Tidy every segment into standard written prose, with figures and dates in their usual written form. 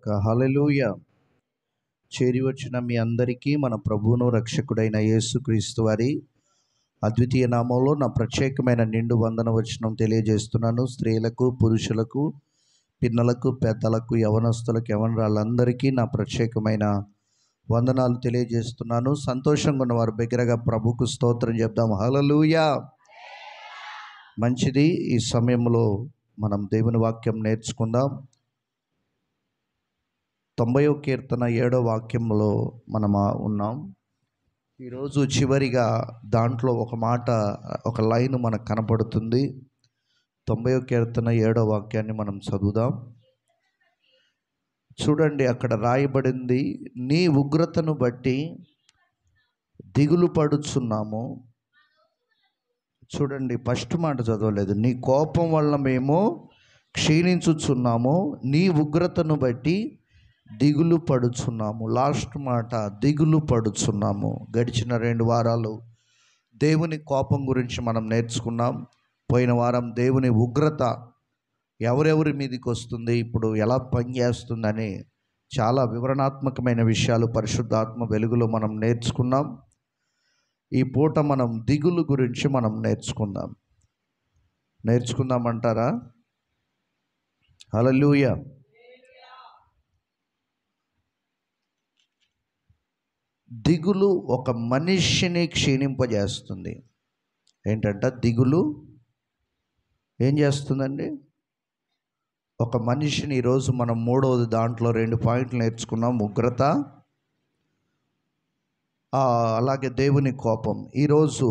హల్లెలూయా. చేరి వచ్చిన మీ అందరికీ మన ప్రభువును రక్షకుడైన యేసుక్రీస్తు వారి అద్వితీయ నామంలో నా ప్రత్యేకమైన నిండు వందన వచనం తెలియజేస్తున్నాను. స్త్రీలకు, పురుషులకు, పిన్నలకు, పెద్దలకు, యవనస్తులకు, యవనరాళ్ళందరికీ నా ప్రత్యేకమైన వందనాలు తెలియజేస్తున్నాను. సంతోషంగా ఉన్న వారు బిగ్గరగా ప్రభుకు స్తోత్రం చెప్దాం. హల్లెలూయా. మంచిది. ఈ సమయంలో మనం దేవుని వాక్యం నేర్చుకుందాం. 90వ కీర్తన 7వ వాక్యంలో మనం ఉన్నాం. ఈరోజు చివరిగా దాంట్లో ఒక మాట, ఒక లైన్ మనకు కనపడుతుంది. 90వ కీర్తన 7వ వాక్యాన్ని మనం చదువుదాం. చూడండి, అక్కడ రాయబడింది, నీ ఉగ్రతను బట్టి దిగులు పడుచున్నాము. చూడండి, ఫస్ట్ మాట చదవలేదు. నీ కోపం వల్ల మేము క్షీణించుచున్నాము, నీ ఉగ్రతను బట్టి దిగులు పడుచున్నాము. లాస్ట్ మాట దిగులు పడుచున్నాము. గడిచిన 2 వారాలు దేవుని కోపం గురించి మనం నేర్చుకున్నాం. పోయిన వారం దేవుని ఉగ్రత ఎవరెవరి మీదకి వస్తుంది, ఇప్పుడు ఎలా పనిచేస్తుందని చాలా వివరణాత్మకమైన విషయాలు పరిశుద్ధాత్మ వెలుగులో మనం నేర్చుకున్నాం. ఈ పూట మనం దిగులు గురించి మనం నేర్చుకుందామంటారా? హల్లెలూయా. దిగులు ఒక మనిషిని క్షీణింపజేస్తుంది. ఏంటంట దిగులు ఏం చేస్తుందండి? ఒక మనిషిని, ఈరోజు మనం 3వ దాంట్లో 2 పాయింట్లు నేర్చుకున్నాం. ఉగ్రత, అలాగే దేవుని కోపం. ఈరోజు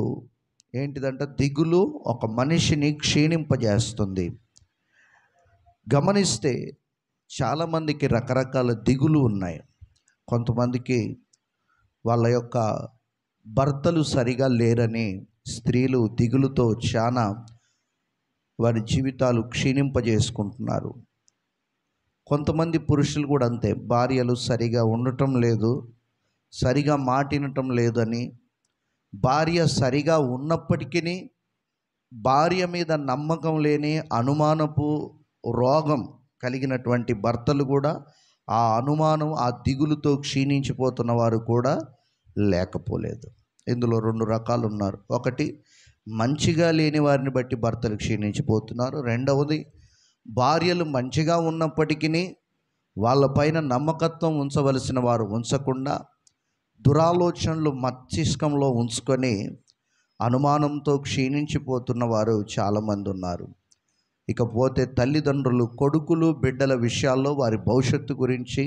ఏంటిదంట? దిగులు ఒక మనిషిని క్షీణింపజేస్తుంది. గమనిస్తే చాలామందికి రకరకాల దిగులు ఉన్నాయి. కొంతమందికి వాళ్ళ యొక్క భర్తలు సరిగా లేరని స్త్రీలు దిగులుతో చాలా వారి జీవితాలు క్షీణింపజేసుకుంటున్నారు. కొంతమంది పురుషులు కూడా అంతే, భార్యలు సరిగా ఉండటం లేదు, సరిగా మాటినటం లేదని, భార్య సరిగా ఉన్నప్పటికీ భార్య మీద నమ్మకం లేని అనుమానపు రోగం కలిగినటువంటి భర్తలు కూడా, ఆ అనుమానం, ఆ దిగులుతో క్షీణించిపోతున్న వారు కూడా లేకపోలేదు. ఇందులో 2 రకాలు ఉన్నారు. ఒకటి, మంచిగా లేని వారిని బట్టి భర్తలు క్షీణించిపోతున్నారు. రెండవది, భార్యలు మంచిగా ఉన్నప్పటికీ వాళ్ళపైన నమ్మకత్వం ఉంచవలసిన వారు ఉంచకుండా దురాలోచనలు మస్తిష్కంలో ఉంచుకొని అనుమానంతో క్షీణించిపోతున్న వారు చాలామంది ఉన్నారు. ఇకపోతే తల్లిదండ్రులు కొడుకులు బిడ్డల విషయాల్లో వారి భవిష్యత్తు గురించి,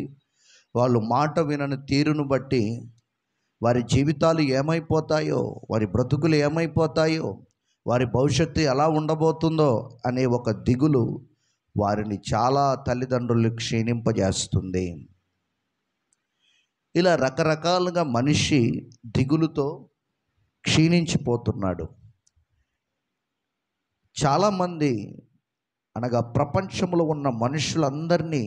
వాళ్ళు మాట వినని తీరును బట్టి వారి జీవితాలు ఏమైపోతాయో, వారి బ్రతుకులు ఏమైపోతాయో, వారి భవిష్యత్తు ఎలా ఉండబోతుందో అనే ఒక దిగులు వారిని చాలా తల్లిదండ్రులు క్షీణింపజేస్తుంది. ఇలా రకరకాలుగా మనిషి దిగులుతో క్షీణించిపోతున్నాడు. చాలామంది, అనగా ప్రపంచంలో ఉన్న మనుషులందరినీ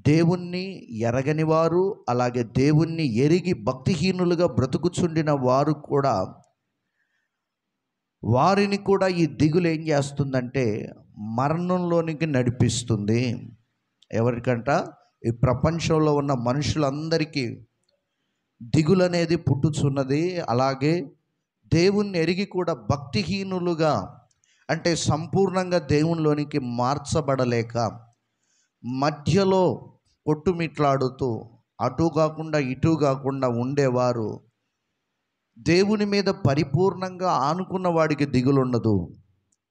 దేవుణ్ణి ఎరగని వారు, అలాగే దేవుణ్ణి ఎరిగి భక్తిహీనులుగా బ్రతుకుచుండిన వారు కూడా, వారిని కూడా ఈ దిగులు ఏం చేస్తుందంటే మరణంలోనికి నడిపిస్తుంది. ఎవరికంట? ఈ ప్రపంచంలో ఉన్న మనుషులందరికీ దిగులు అనేది పుట్టుచున్నది. అలాగే దేవుణ్ణి ఎరిగి కూడా భక్తిహీనులుగా, అంటే సంపూర్ణంగా దేవునిలోనికి మార్చబడలేక మధ్యలో కొట్టుమిట్లాడుతూ అటు కాకుండా ఇటు కాకుండా ఉండేవారు. దేవుని మీద పరిపూర్ణంగా ఆనుకున్న వాడికి దిగులు ఉండదు.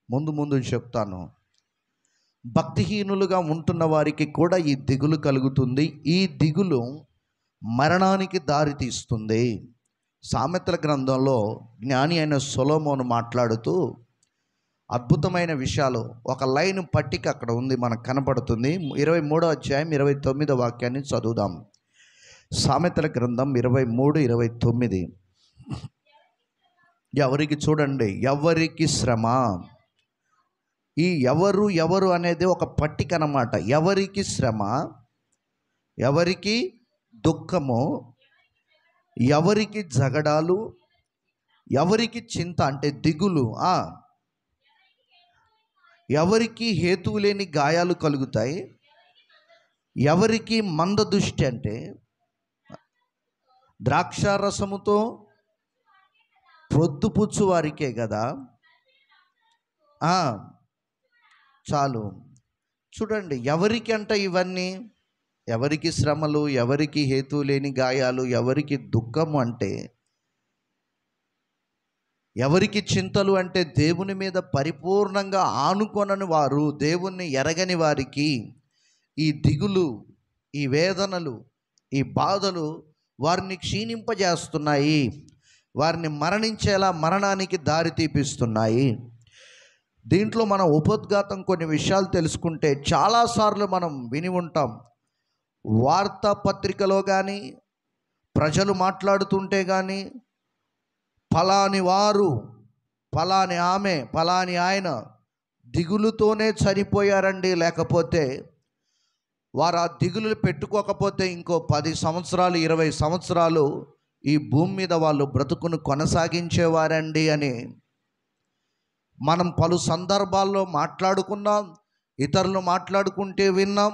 ముందు చెప్తాను. భక్తిహీనులుగా ఉంటున్న వారికి కూడా ఈ దిగులు కలుగుతుంది. ఈ దిగులు మరణానికి దారితీస్తుంది. సామెతల గ్రంథంలో జ్ఞాని అయిన సొలొమోను మాట్లాడుతూ అద్భుతమైన విషయాలు, ఒక లైన్ పట్టిక అక్కడ ఉంది, మనకు కనపడుతుంది. 23వ అధ్యాయం 29వ వాక్యాన్ని చదువుదాం. సామెతల గ్రంథం 23:29. ఎవరికి, చూడండి, ఎవరికి శ్రమ, ఈ ఎవరు అనేది ఒక పట్టిక అన్నమాట. ఎవరికి శ్రమ, ఎవరికి దుఃఖము, ఎవరికి జగడాలు, ఎవరికి చింత అంటే దిగులు, ఎవరికి హేతువు లేని గాయాలు కలుగుతాయి, ఎవరికి మందదృష్టి అంటే ద్రాక్షారసముతో ప్రొద్దుపుచ్చు వారికే కదా. చాలు. చూడండి, ఎవరికి అంట ఇవన్నీ? ఎవరికి శ్రమలు, ఎవరికి హేతు లేని గాయాలు, ఎవరికి దుఃఖము అంటే, ఎవరికి చింతలు అంటే దేవుని మీద పరిపూర్ణంగా ఆనుకొనని వారు, దేవుణ్ణి ఎరగని వారికి ఈ దిగులు, ఈ వేదనలు, ఈ బాధలు వారిని క్షీణింపజేస్తున్నాయి, వారిని మరణించేలా మరణానికి దారి తీపిస్తున్నాయి. దీంట్లో మనం ఉపోద్ఘాతం కొన్ని విషయాలు తెలుసుకుంటే చాలాసార్లు మనం విని ఉంటాం. వార్తాపత్రికలో కానీ ప్రజలు మాట్లాడుతుంటే కానీ ఫలాని వారు, ఫలాని ఆమె, ఫలాని ఆయన దిగులుతోనే చనిపోయారండి, లేకపోతే వారు ఆ దిగులు పెట్టుకోకపోతే ఇంకో 10 సంవత్సరాలు 20 సంవత్సరాలు ఈ భూమి మీద వాళ్ళు బ్రతుకును కొనసాగించేవారండి అని మనం పలు సందర్భాల్లో మాట్లాడుకున్నాం, ఇతరులు మాట్లాడుకుంటే విన్నాం,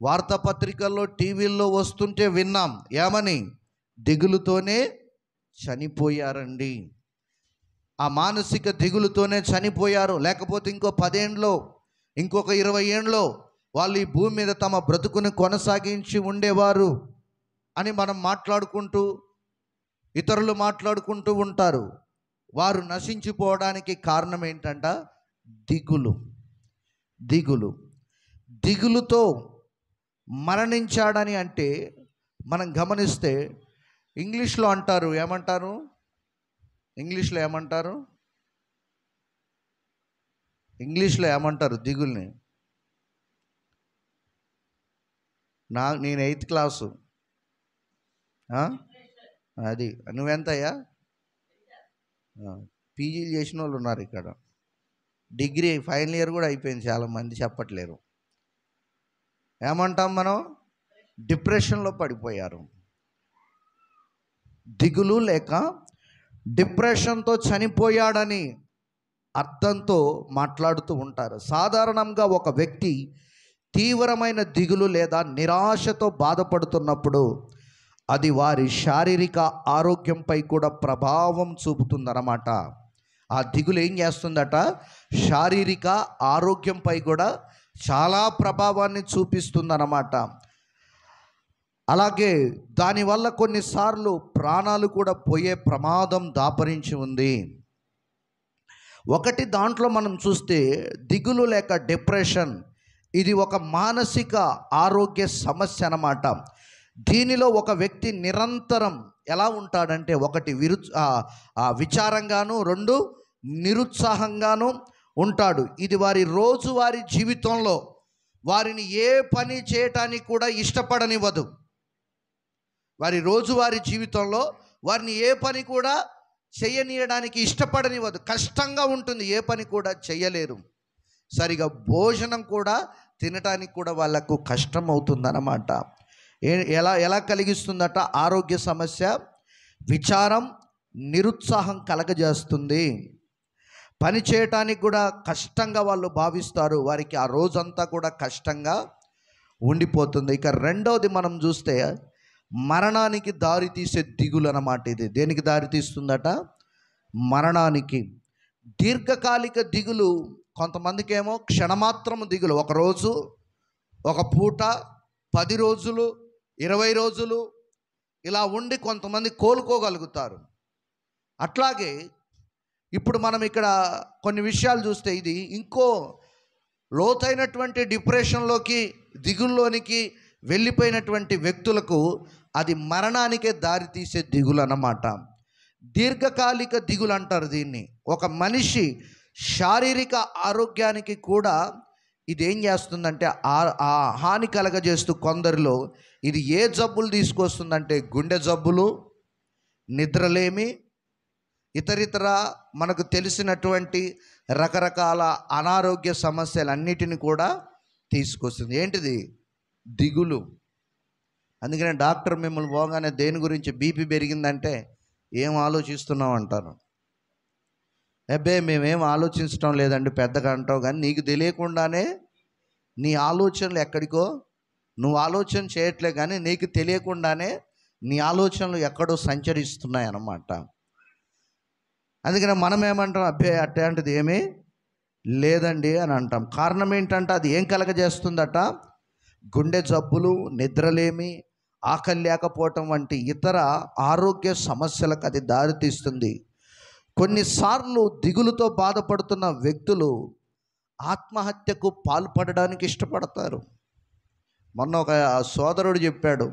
వార్తాపత్రికల్లో టీవీల్లో వస్తుంటే విన్నాం. ఏమని? దిగులుతోనే చనిపోయారండి, ఆ మానసిక దిగులుతోనే చనిపోయారు, లేకపోతే ఇంకో 10 ఏండ్లో, ఇంకొక 20 ఏండ్లో వాళ్ళు ఈ భూమి మీద తమ బ్రతుకుని కొనసాగించి ఉండేవారు అని మనం మాట్లాడుకుంటూ, ఇతరులు మాట్లాడుకుంటూ ఉంటారు. వారు నశించిపోవడానికి కారణం ఏంటంట? దిగులు. దిగులు దిగులుతో మరణించాడని అంటే మనం గమనిస్తే ఇంగ్లీష్లో అంటారు, ఏమంటారు? ఇంగ్లీష్లో ఏమంటారు దిగుల్ని? నేను 8th క్లాసు. అది నువ్వెంతయ్యా? పీజీలు చేసిన వాళ్ళు ఉన్నారు ఇక్కడ, డిగ్రీ ఫైనల్ ఇయర్ కూడా అయిపోయింది, చాలామంది చెప్పట్లేరు. ఏమంటాం మనం? డిప్రెషన్లో పడిపోయారు. దిగులు లేక డిప్రెషన్తో చనిపోయాడని అర్థంతో మాట్లాడుతూ ఉంటారు. సాధారణంగా ఒక వ్యక్తి తీవ్రమైన దిగులు లేదా నిరాశతో బాధపడుతున్నప్పుడు అది వారి శారీరక ఆరోగ్యంపై కూడా ప్రభావం చూపుతుందన్నమాట. ఆ దిగులు ఏం చేస్తుందట? శారీరక ఆరోగ్యంపై కూడా చాలా ప్రభావాన్ని చూపిస్తుందన్నమాట. అలాగే దానివల్ల కొన్నిసార్లు ప్రాణాలు కూడా పోయే ప్రమాదం దాపరించి ఉంది. ఒకటి దాంట్లో మనం చూస్తే దిగులు లేక డిప్రెషన్, ఇది ఒక మానసిక ఆరోగ్య సమస్య అన్నమాట. దీనిలో ఒక వ్యక్తి నిరంతరం ఎలా ఉంటాడంటే, ఒకటి విచారంగాను, 2 నిరుత్సాహంగాను ఉంటాడు. ఇది వారి రోజువారీ జీవితంలో వారిని ఏ పని చేయటానికి కూడా ఇష్టపడనివ్వదు. వారి రోజువారీ జీవితంలో వారిని ఏ పని కూడా చేయనీయడానికి ఇష్టపడనివ్వదు. కష్టంగా ఉంటుంది, ఏ పని కూడా చేయలేరు. సరిగా భోజనం కూడా తినటానికి కూడా వాళ్ళకు కష్టం అవుతుందన్నమాట. ఎలా కలిగిస్తుందట? ఆరోగ్య సమస్య, విచారం, నిరుత్సాహం కలగజేస్తుంది. పని చేయటానికి కూడా కష్టంగా వాళ్ళు భావిస్తారు, వారికి ఆ రోజంతా కూడా కష్టంగా ఉండిపోతుంది. ఇక రెండవది మనం చూస్తే మరణానికి దారి తీసే దిగులు అన్నమాట. ఇది దేనికి దారి తీస్తుందట? మరణానికి. దీర్ఘకాలిక దిగులు కొంతమందికి ఏమో క్షణమాత్రము దిగులు, ఒక రోజు, ఒక పూట, 10 రోజులు, 20 రోజులు ఇలా ఉండి కొంతమంది కోలుకోగలుగుతారు. అట్లాగే ఇప్పుడు మనం ఇక్కడ కొన్ని విషయాలు చూస్తే ఇది ఇంకో లోతైనటువంటి డిప్రెషన్లోకి, దిగుల్లోనికి వెళ్ళిపోయినటువంటి వ్యక్తులకు అది మరణానికే దారి తీసే దిగులు అన్నమాట. దీర్ఘకాలిక దిగులు అంటారు దీన్ని. ఒక మనిషి శారీరక ఆరోగ్యానికి కూడా ఇది ఏం చేస్తుందంటే ఆ హాని కలగజేస్తూ కొందరిలో ఇది ఏ జబ్బులు తీసుకొస్తుందంటే గుండె జబ్బులు, నిద్రలేమి, ఇతరితర మనకు తెలిసినటువంటి రకరకాల అనారోగ్య సమస్యలన్నిటిని కూడా తీసుకొస్తుంది. ఏంటిది? దిగులు. అందుకనే డాక్టర్ మిమ్మల్ని పోగానే దేని గురించి బీపీ పెరిగిందంటే ఏం ఆలోచిస్తున్నాం అంటారు. అబ్బే మేమేం ఆలోచించడం లేదండి పెద్దగా అంటావు, కానీ నీకు తెలియకుండానే నీ ఆలోచనలు ఎక్కడికో నువ్వు ఆలోచన చేయట్లే, కానీ నీకు తెలియకుండానే నీ ఆలోచనలు ఎక్కడో సంచరిస్తున్నాయి అన్నమాట. అందుకని మనం ఏమంటాం, అబ్బే అట్లాంటిది ఏమీ లేదండి అని అంటాం. కారణం ఏంటంటే అది ఏం కలగజేస్తుందట? గుండె జబ్బులు, నిద్రలేమి, ఆకలి లేకపోవటం వంటి ఇతర ఆరోగ్య సమస్యలకు అది దారితీస్తుంది. కొన్నిసార్లు దిగులుతో బాధపడుతున్న వ్యక్తులు ఆత్మహత్యకు పాల్పడడానికి ఇష్టపడతారు. మొన్న ఒక సోదరుడు చెప్పాడు,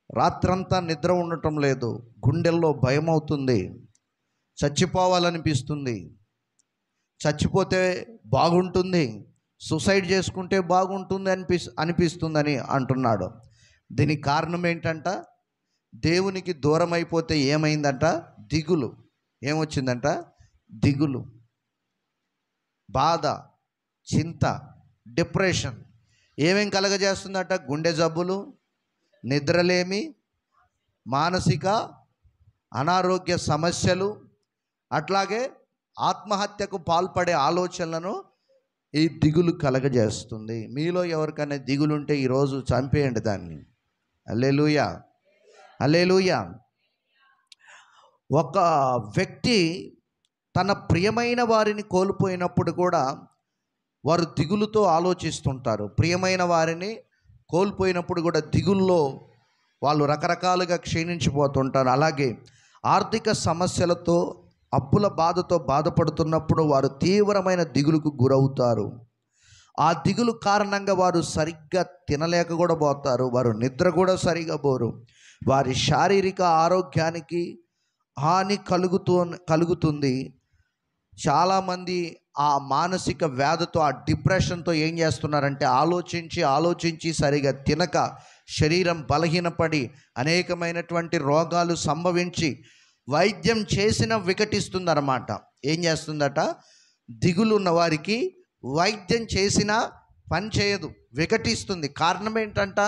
రాత్రంతా నిద్ర ఉండటం లేదు, గుండెల్లో భయం అవుతుంది, చచ్చిపోవాలనిపిస్తుంది, చచ్చిపోతే బాగుంటుంది, సూసైడ్ చేసుకుంటే బాగుంటుంది అనిపిస్తుందని అంటున్నాడు. దీనికి కారణం ఏంటంట? దేవునికి దూరం అయిపోతే ఏమైందంట? దిగులు. ఏమొచ్చిందంట? దిగులు, బాధ, చింత, డిప్రెషన్. ఏమేం కలగజేస్తుందట? గుండె జబ్బులు, నిద్రలేమి, మానసిక అనారోగ్య సమస్యలు, అట్లాగే ఆత్మహత్యకు పాల్పడే ఆలోచనలను ఈ దిగులు కలగజేస్తుంది. మీలో ఎవరికైనా దిగులుంటే ఈరోజు చంపేయండి దాన్ని. హల్లెలూయా, హల్లెలూయా. ఒక వ్యక్తి తన ప్రియమైన వారిని కోల్పోయినప్పుడు కూడా వారు దిగులుతో ఆలోచిస్తుంటారు. ప్రియమైన వారిని కోల్పోయినప్పుడు కూడా దిగుల్లో వాళ్ళు రకరకాలుగా క్షీణించిపోతుంటారు. అలాగే ఆర్థిక సమస్యలతో, అప్పుల బాధతో బాధపడుతున్నప్పుడు వారు తీవ్రమైన దిగులుకు గురవుతారు. ఆ దిగులు కారణంగా వారు సరిగ్గా తినలేక కూడా పోతారు, వారు నిద్ర కూడా సరిగా పోరు, వారి శారీరక ఆరోగ్యానికి హాని కలుగుతుంది. చాలామంది ఆ మానసిక వ్యాధితో, ఆ డిప్రెషన్తో ఏం చేస్తున్నారంటే ఆలోచించి సరిగా తినక శరీరం బలహీనపడి అనేకమైనటువంటి రోగాలు సంభవించి వైద్యం చేసిన వికటిస్తుందన్నమాట. ఏం చేస్తుందట? దిగులు ఉన్న వారికి వైద్యం చేసినా పని చేయదు, వికటిస్తుంది. కారణం ఏంటంట?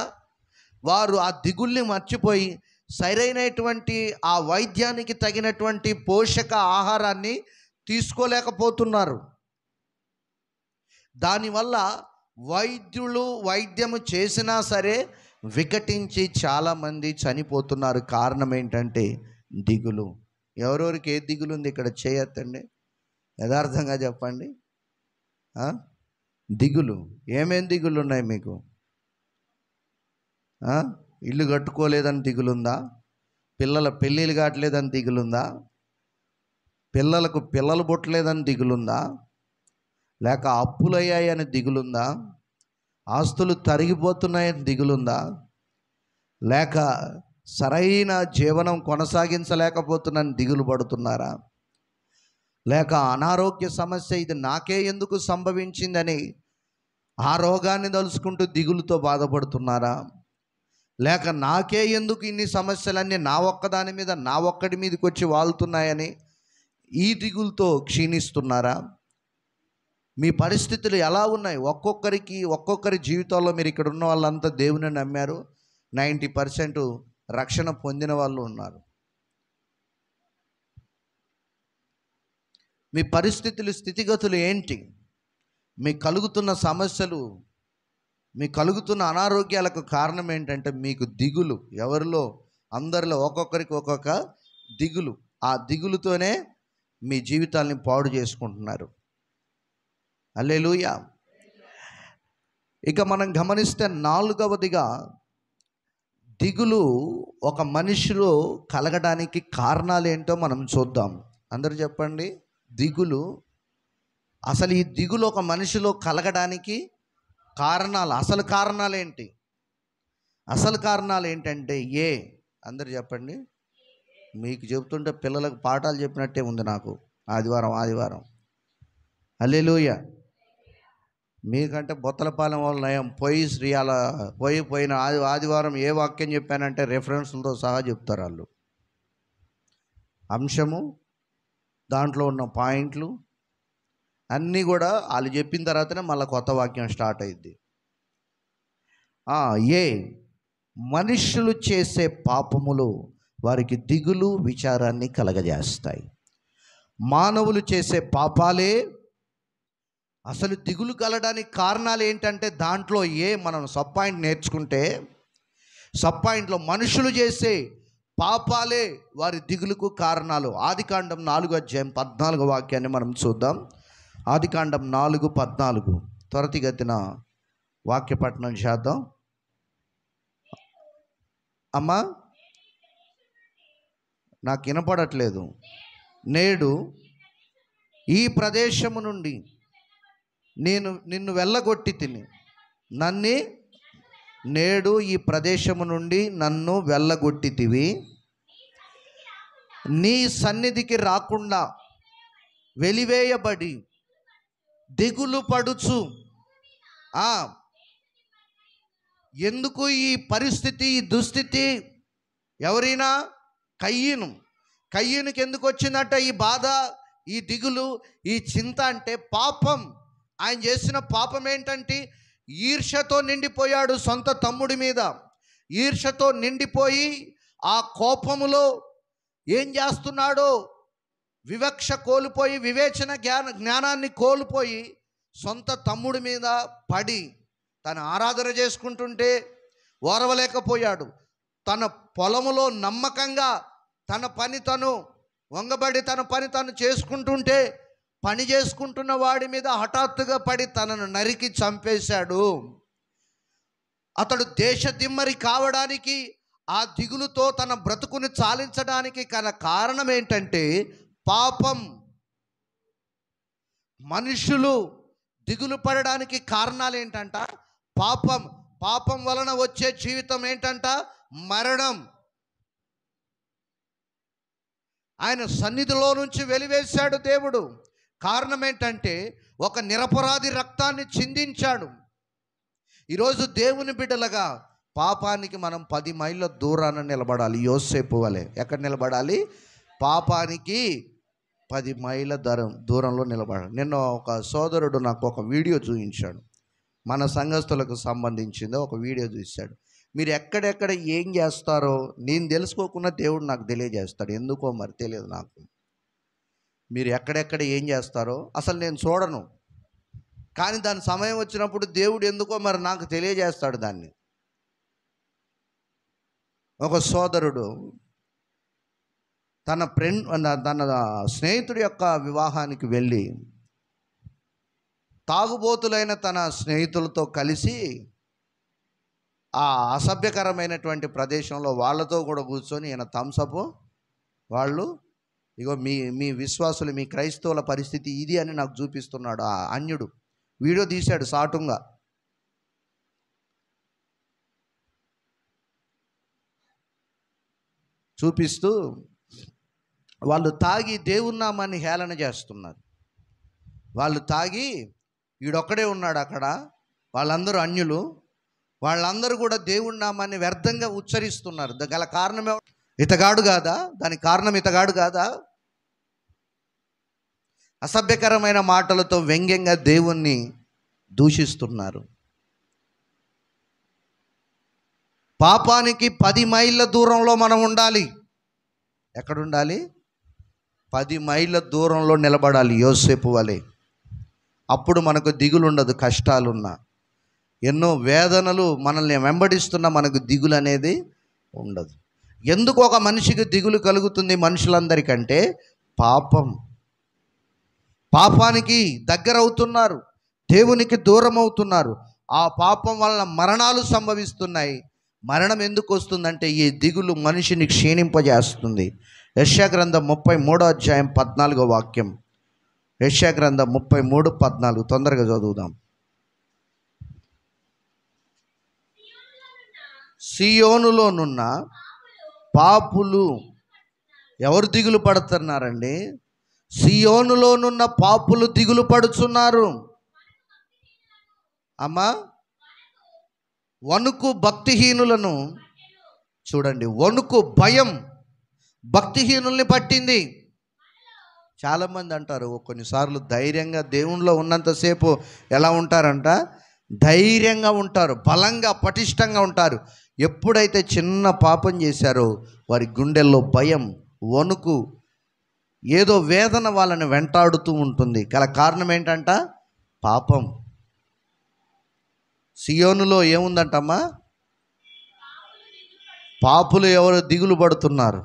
వారు ఆ దిగుల్ని మర్చిపోయి సరైనటువంటి ఆ వైద్యానికి తగినటువంటి పోషక ఆహారాన్ని తీసుకోలేకపోతున్నారు. దానివల్ల వైద్యులు వైద్యము చేసినా సరే వికటించి చాలామంది చనిపోతున్నారు. కారణం ఏంటంటే దిగులు. ఎవరెవరికి ఏ దిగులు ఉంది ఇక్కడ చేయొద్దండి, యథార్థంగా చెప్పండి. దిగులు, ఏమేం దిగులు ఉన్నాయి మీకు? ఇల్లు కట్టుకోలేదని దిగులుందా? పిల్లల పెళ్ళిళ్ళు కావట్లేదని దిగులుందా? పిల్లలకు పిల్లలు పుట్టలేదని దిగులుందా? లేక అప్పులయ్యాయని దిగులుందా? ఆస్తులు తరిగిపోతున్నాయని దిగులుందా? లేక సరైన జీవనం కొనసాగించలేకపోతున్నాను దిగులు పడుతున్నారా? లేక అనారోగ్య సమస్య ఇది నాకే ఎందుకు సంభవించిందని ఆ రోగాన్ని తలుచుకుంటూ దిగులుతో బాధపడుతున్నారా? లేక నాకే ఎందుకు ఇన్ని సమస్యలన్నీ నా ఒక్కడి మీదకి వచ్చి వాళ్తున్నాయని ఈ దిగులుతో క్షీణిస్తున్నారా? మీ పరిస్థితులు ఎలా ఉన్నాయి? ఒక్కొక్కరి జీవితాల్లో మీరు ఇక్కడ ఉన్న వాళ్ళంతా దేవుని నమ్మారు, 90% రక్షణ పొందిన వాళ్ళు ఉన్నారు. మీ పరిస్థితులు, స్థితిగతులు ఏంటి? మీకు కలుగుతున్న సమస్యలు, మీకు కలుగుతున్న అనారోగ్యాలకు కారణం ఏంటంటే మీకు దిగులు. ఎవరిలో? అందరిలో ఒక్కొక్కరికి ఒక్కొక్క దిగులు. ఆ దిగులుతోనే మీ జీవితాల్ని పాడు చేసుకుంటున్నారు. హల్లెలూయా. ఇక మనం గమనిస్తే 4వదిగా దిగులు ఒక మనిషిలో కలగడానికి కారణాలు ఏంటో మనం చూద్దాం. అందరూ చెప్పండి, దిగులు, అసలు ఈ దిగులు ఒక మనిషిలో కలగడానికి కారణాలు, అసలు కారణాలు ఏంటి? అసలు కారణాలు ఏంటంటే అందరు చెప్పండి. మీకు చెబుతుంటే పిల్లలకు పాఠాలు చెప్పినట్టే ఉంది నాకు ఆదివారం. హల్లెలూయా. మీకంటే బొత్తలపాలెం వాళ్ళు నయం. పోయిన ఆదివారం ఏ వాక్యం చెప్పానంటే రెఫరెన్స్లతో సహా చెప్తారు వాళ్ళు. అంశము, దాంట్లో ఉన్న పాయింట్లు అన్నీ కూడా వాళ్ళు చెప్పిన తర్వాతనే మళ్ళీ కొత్త వాక్యం స్టార్ట్ అయ్యిద్ది. మనుషులు చేసే పాపములు వారికి దిగులు, విచారాన్ని కలగజేస్తాయి. మానవులు చేసే పాపాలే అసలు దిగులు కలడానికి కారణాలు ఏంటంటే దాంట్లో మనం సబ్ పాయింట్ నేర్చుకుంటే, సబ్ పాయింట్లో మనుషులు చేసే పాపాలే వారి దిగులుకు కారణాలు. ఆదికాండం 4:14 వాక్యాన్ని మనం చూద్దాం. ఆదికాండం 4:14 త్వరితగతిన వాక్యపఠనం చేద్దాం. అమ్మా, నాకు వినపడట్లేదు. నేడు ఈ ప్రదేశము నుండి నిన్ను వెళ్ళగొట్టి తిని నేడు ఈ ప్రదేశము నుండి నన్ను వెళ్ళగొట్టితివి, నీ సన్నిధికి రాకుండా వెలివేయబడి దిగులు పడుచు. ఎందుకు ఈ పరిస్థితి, ఈ దుస్థితి? ఎవరైనా కయ్యనుకి ఎందుకు వచ్చిందట ఈ బాధ, ఈ దిగులు, ఈ చింత? అంటే పాపం. ఆయన చేసిన పాపం ఏంటంటే ఈర్ష్యతో నిండిపోయాడు సొంత తమ్ముడి మీద. ఈర్ష్యతో నిండిపోయి ఆ కోపములో ఏం చేస్తున్నాడో, వివక్ష కోల్పోయి, వివేచన జ్ఞానాన్ని కోల్పోయి సొంత తమ్ముడి మీద పడి తను ఆరాధన చేసుకుంటుంటే ఓర్వలేకపోయాడు. తన పొలములో నమ్మకంగా తన పని తను వంగబడి తన పని తను చేసుకుంటుంటే పని చేసుకుంటున్న వాడి మీద హఠాత్తుగా పడి తనను నరికి చంపేశాడు. అతడు దేశదిమ్మరి కావడానికి, ఆ దిగులుతో తన బ్రతుకుని చాలించడానికి కారణం ఏంటంటే పాపం. మనుషులు దిగులు పడడానికి కారణాలు ఏంటంట? పాపం. పాపం వలన వచ్చే జీవితం ఏంటంట? మరణం. ఆయన సన్నిధిలో నుంచి వెలివేశాడు దేవుడు. కారణం ఏంటంటే ఒక నిరపరాధి రక్తాన్ని చిందించాడు. ఈరోజు దేవుని బిడ్డలుగా పాపానికి మనం 10 మైళ్ళ దూరాన నిలబడాలి. యోసేపు వలె. ఎక్కడ నిలబడాలి? పాపానికి 10 మైళ్ళ దూరంలో నిలబడాలి. నిన్న ఒక సోదరుడు నాకు ఒక వీడియో చూపించాడు. మన సంఘస్థులకు సంబంధించింది ఒక వీడియో చూశాడు. మీరు ఎక్కడెక్కడ ఏం చేస్తారో నేను తెలుసుకోకుండా దేవుడు నాకు తెలియజేస్తాడు. ఎందుకో మరి తెలియదు నాకు. మీరు ఎక్కడెక్కడ ఏం చేస్తారో అసలు నేను చూడను, కానీ దాని సమయం వచ్చినప్పుడు దేవుడు ఎందుకో మరి నాకు తెలియజేస్తాడు దాన్ని. ఒక సోదరుడు తన స్నేహితుడి యొక్క వివాహానికి వెళ్ళి తాగుబోతులైన తన స్నేహితులతో కలిసి ఆ అసభ్యకరమైనటువంటి ప్రదేశంలో వాళ్ళతో కూడా కూర్చొని ఈయన థమ్సప్, వాళ్ళు ఇగో మీ విశ్వాసులు, మీ క్రైస్తవుల పరిస్థితి ఇది అని నాకు చూపిస్తున్నాడు. ఆ అన్యుడు వీడియో తీశాడు సాటుగా. చూపిస్తూ వాళ్ళు తాగి దేవుని నామాన్ని హేళన చేస్తున్నారు. వాళ్ళు తాగి వీడొక్కడే ఉన్నాడు అక్కడ, వాళ్ళందరూ అన్యులు, వాళ్ళందరూ కూడా దేవుని నామాన్ని వ్యర్థంగా ఉచ్చరిస్తున్నారు. గల కారణం ఇతగాడు కాదా? దానికి కారణం ఇతగాడు కాదా? అసభ్యకరమైన మాటలతో వ్యంగ్యంగా దేవుణ్ణి దూషిస్తున్నారు. పాపానికి 10 మైళ్ళ దూరంలో మనం ఉండాలి. ఎక్కడుండాలి? 10 మైళ్ళ దూరంలో నిలబడాలి యోసేపు వలె. అప్పుడు మనకు దిగులు ఉండదు. కష్టాలున్నా, ఎన్నో వేదనలు మనల్ని వెంబడిస్తున్నా మనకు దిగులు అనేది ఉండదు. ఎందుకు ఒక మనిషికి దిగులు కలుగుతుంది మనుషులందరికంటే? పాపం. పాపానికి దగ్గర అవుతున్నారు, దేవునికి దూరం అవుతున్నారు. ఆ పాపం వలన మరణాలు సంభవిస్తున్నాయి. మరణం ఎందుకు వస్తుందంటే ఈ దిగులు మనిషిని క్షీణింపజేస్తుంది. యెషయా గ్రంథం 33:14 వాక్యం. యెషయా గ్రంథం 33:14 తొందరగా చదువుదాం. సియోనులోనున్న పాపులు ఎవరు దిగులు పడుతున్నారండి? సియోనులోనున్న పాపులు దిగులు పడుచున్నారు. అమ్మా, వణుకు భక్తిహీనులను చూడండి. వణుకు, భయం భక్తిహీనుల్ని పట్టింది. చాలామంది అంటారు కొన్నిసార్లు ధైర్యంగా దేవునిలో ఉన్నంతసేపు ఎలా ఉంటారంట? ధైర్యంగా ఉంటారు, బలంగా పటిష్టంగా ఉంటారు. ఎప్పుడైతే చిన్న పాపం చేశారో వారి గుండెల్లో భయం, వణుకు, ఏదో వేదన వాళ్ళని వెంటాడుతూ ఉంటుంది. గల కారణం ఏంటంట? పాపం. సియోనులో ఏముందంటమ్మా? పాపులు ఎవరు దిగులు పడుతున్నారు.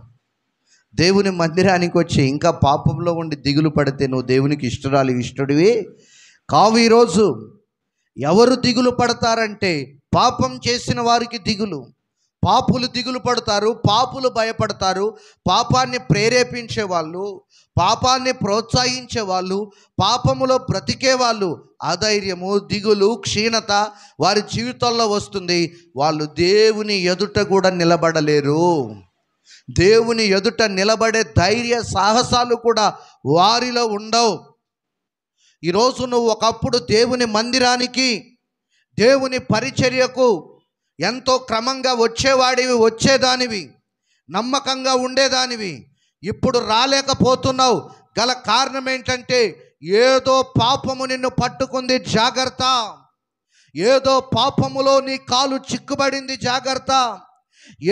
దేవుని మందిరానికి వచ్చి ఇంకా పాపంలో ఉండి దిగులు పడితే నువ్వు దేవునికి ఇష్టడివి కావు. ఈరోజు ఎవరు దిగులు పడతారంటే పాపం చేసిన వారికి దిగులు. పాపులు దిగులు పడతారు, పాపులు భయపడతారు. పాపాన్ని ప్రేరేపించే వాళ్ళు, పాపాన్ని ప్రోత్సహించే వాళ్ళు, పాపములో బ్రతికే వాళ్ళు అధైర్యము, దిగులు, క్షీణత వారి జీవితాల్లో వస్తుంది. వాళ్ళు దేవుని ఎదుట కూడా నిలబడలేరు. దేవుని ఎదుట నిలబడే ధైర్య సాహసాలు కూడా వారిలో ఉండవు. ఈరోజు నువ్వు ఒకప్పుడు దేవుని మందిరానికి, దేవుని పరిచర్యకు ఎంతో క్రమంగా వచ్చేదానివి, నమ్మకంగా ఉండేదానివి. ఇప్పుడు రాలేకపోతున్నావు. గల కారణం ఏంటంటే ఏదో పాపము నిన్ను పట్టుకుంది, జాగ్రత్త. ఏదో పాపములో నీ కాలు చిక్కుబడింది, జాగ్రత్త.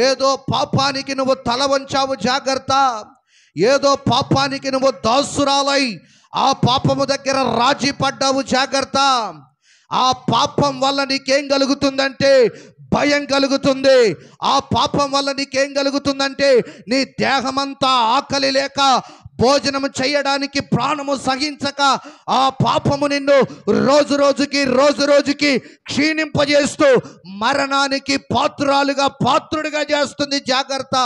ఏదో పాపానికి నువ్వు తల వంచావు, జాగ్రత్త. ఏదో పాపానికి నువ్వు దాసురాలై ఆ పాపము దగ్గర రాజీ పడ్డావు, జాగ్రత్త. ఆ పాపం వల్ల నీకేం కలుగుతుందంటే భయం కలుగుతుంది. ఆ పాపం వల్ల నీకేం కలుగుతుందంటే నీ దేహమంతా ఆకలి లేక భోజనం చేయడానికి ప్రాణము సహించక ఆ పాపము నిన్ను రోజు రోజుకి క్షీణింపజేస్తూ మరణానికి పాత్రుడిగా చేస్తుంది, జాగ్రత్త.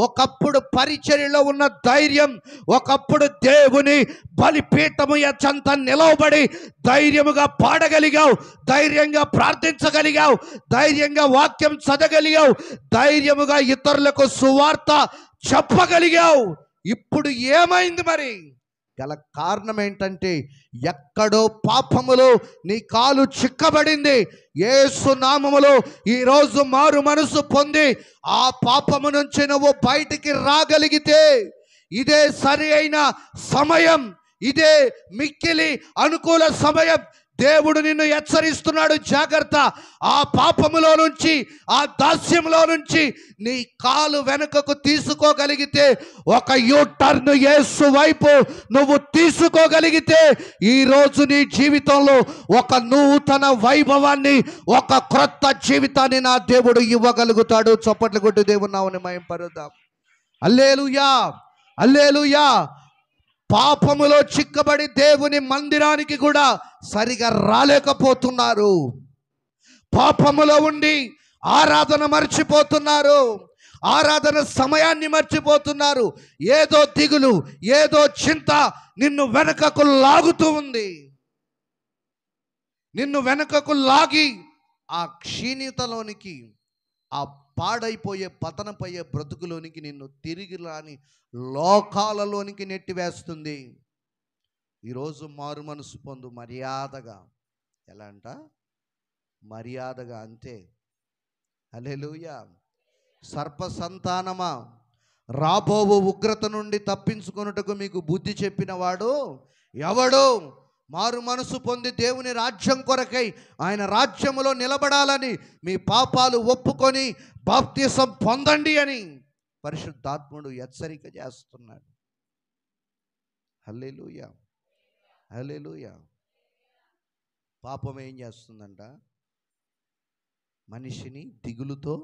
ఒకప్పుడు పరిచర్యలో ఉన్న ధైర్యం, ఒకప్పుడు దేవుని బలిపీఠము చెంత నిలవబడి ధైర్యముగా పాడగలిగావు, ధైర్యంగా ప్రార్థించగలిగావు, ధైర్యంగా వాక్యం చదవగలిగావు, ధైర్యముగా ఇతరులకు సువార్త చెప్పగలిగావు. ఇప్పుడు ఏమైంది మరి? గల కారణం ఏంటంటే ఎక్కడో పాపములో నీ కాలు చిక్కబడింది. యేసు నామములో ఈరోజు మారు మనసు పొంది ఆ పాపము నుంచి నువ్వు బయటికి రాగలిగితే ఇదే సరి అయిన సమయం, ఇదే మిక్కిలి అనుకూల సమయం. దేవుడు నిన్ను హెచ్చరిస్తున్నాడు, జాగ్రత్త. ఆ పాపములో నుంచి, ఆ దాస్యంలో నుంచి నీ కాలు వెనుకకు తీసుకోగలిగితే, ఒక యూటర్న్ యేసు వైపు నువ్వు తీసుకోగలిగితే ఈరోజు నీ జీవితంలో ఒక నూతన వైభవాన్ని, ఒక క్రొత్త జీవితాన్ని నా దేవుడు ఇవ్వగలుగుతాడు. చప్పట్లు కొట్టి దేవుని నామమున మహిమపరుద్దాం. హల్లెలూయా, హల్లెలూయా. పాపములో చిక్కబడి దేవుని మందిరానికి కూడా సరిగా రాలేకపోతున్నారు. పాపములో ఉండి ఆరాధన మర్చిపోతున్నారు, ఆరాధన సమయాన్ని మర్చిపోతున్నారు. ఏదో దిగులు, ఏదో చింత నిన్ను వెనుకకు లాగుతూ ఉంది. నిన్ను వెనుకకు లాగి ఆ క్షీణితలోనికి, ఆ పాడైపోయే పతనపోయే బ్రతుకులోనికి నిన్ను తిరిగి రాని లోకాలలోనికి నెట్టివేస్తుంది. ఈరోజు మారు మనసు పొందు, మర్యాదగా. ఎలా అంట? మర్యాదగా, అంతే. హల్లెలూయా. సర్ప సంతానమా, రాబోవు ఉగ్రత నుండి తప్పించుకొనుటకు మీకు బుద్ధి చెప్పిన వాడు ఎవడు? మారు మనసు పొంది దేవుని రాజ్యం కొరకై, ఆయన రాజ్యములో నిలబడాలని మీ పాపాలు ఒప్పుకొని బాప్తిసం పొందండి అని పరిశుద్ధాత్ముడు హెచ్చరిక చేస్తున్నాడు. హల్లెలూయా, హల్లెలూయా. పాపం ఏం చేస్తుందంట? మనిషిని దిగులుతో